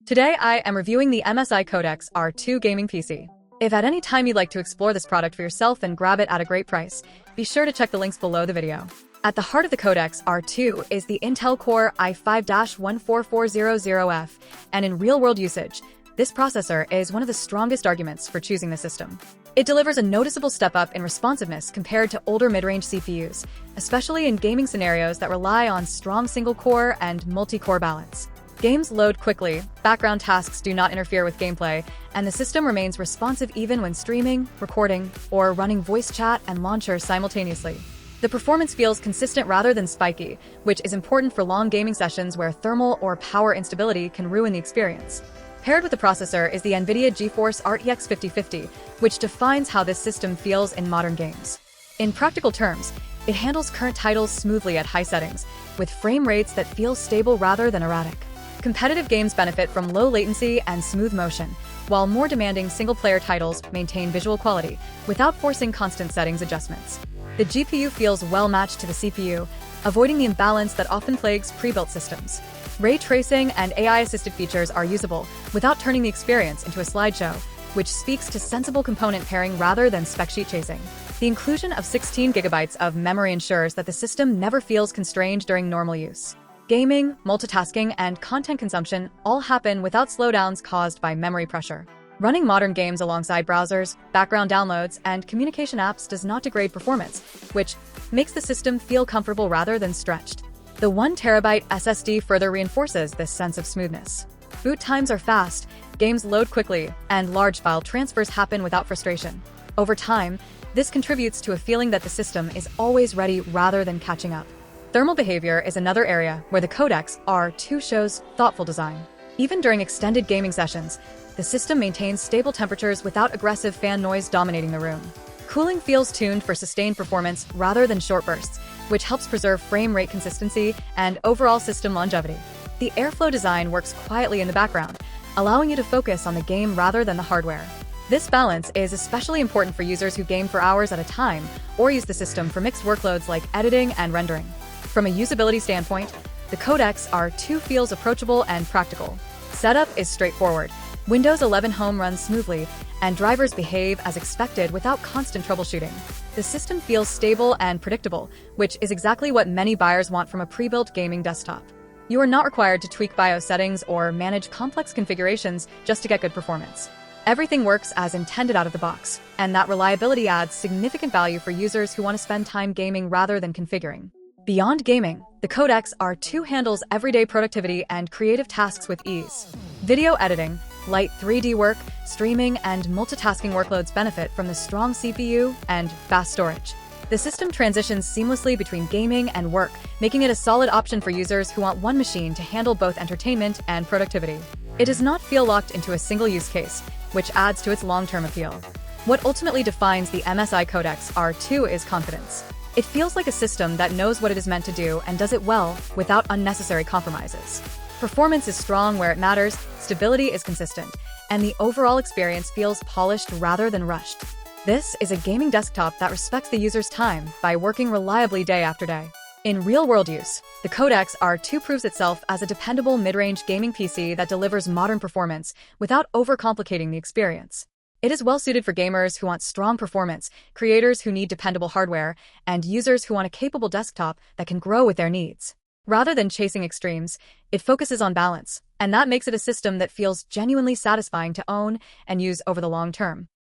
Today I am reviewing the MSI Codex R2 gaming PC. If at any time you'd like to explore this product for yourself and grab it at a great price, be sure to check the links below the video. At the heart of the Codex R2 is the Intel Core i5-14400F, and in real-world usage, this processor is one of the strongest arguments for choosing the system. It delivers a noticeable step up in responsiveness compared to older mid-range CPUs, especially in gaming scenarios that rely on strong single-core and multi-core balance. Games load quickly, background tasks do not interfere with gameplay, and the system remains responsive even when streaming, recording, or running voice chat and launcher simultaneously. The performance feels consistent rather than spiky, which is important for long gaming sessions where thermal or power instability can ruin the experience. Paired with the processor is the NVIDIA GeForce RTX 5050, which defines how this system feels in modern games. In practical terms, it handles current titles smoothly at high settings, with frame rates that feel stable rather than erratic. Competitive games benefit from low latency and smooth motion, while more demanding single-player titles maintain visual quality without forcing constant settings adjustments. The GPU feels well-matched to the CPU, avoiding the imbalance that often plagues pre-built systems. Ray tracing and AI-assisted features are usable without turning the experience into a slideshow, which speaks to sensible component pairing rather than spec sheet chasing. The inclusion of 16 GB of memory ensures that the system never feels constrained during normal use. Gaming, multitasking, and content consumption all happen without slowdowns caused by memory pressure. Running modern games alongside browsers, background downloads, and communication apps does not degrade performance, which makes the system feel comfortable rather than stretched. The 1TB SSD further reinforces this sense of smoothness. Boot times are fast, games load quickly, and large file transfers happen without frustration. Over time, this contributes to a feeling that the system is always ready rather than catching up. Thermal behavior is another area where the Codex R2 shows thoughtful design. Even during extended gaming sessions, the system maintains stable temperatures without aggressive fan noise dominating the room. Cooling feels tuned for sustained performance rather than short bursts, which helps preserve frame rate consistency and overall system longevity. The airflow design works quietly in the background, allowing you to focus on the game rather than the hardware. This balance is especially important for users who game for hours at a time or use the system for mixed workloads like editing and rendering. From a usability standpoint, the Codex R2 feels approachable and practical. Setup is straightforward. Windows 11 Home runs smoothly, and drivers behave as expected without constant troubleshooting. The system feels stable and predictable, which is exactly what many buyers want from a pre-built gaming desktop. You are not required to tweak BIOS settings or manage complex configurations just to get good performance. Everything works as intended out of the box, and that reliability adds significant value for users who want to spend time gaming rather than configuring. Beyond gaming, the Codex R2 handles everyday productivity and creative tasks with ease. Video editing, light 3D work, streaming, and multitasking workloads benefit from the strong CPU and fast storage. The system transitions seamlessly between gaming and work, making it a solid option for users who want one machine to handle both entertainment and productivity. It does not feel locked into a single use case, which adds to its long-term appeal. What ultimately defines the MSI Codex R2 is confidence. It feels like a system that knows what it is meant to do and does it well without unnecessary compromises. Performance is strong where it matters, stability is consistent, and the overall experience feels polished rather than rushed. This is a gaming desktop that respects the user's time by working reliably day after day. In real-world use, the Codex R2 proves itself as a dependable mid-range gaming PC that delivers modern performance without overcomplicating the experience. It is well-suited for gamers who want strong performance, creators who need dependable hardware, and users who want a capable desktop that can grow with their needs. Rather than chasing extremes, it focuses on balance, and that makes it a system that feels genuinely satisfying to own and use over the long term.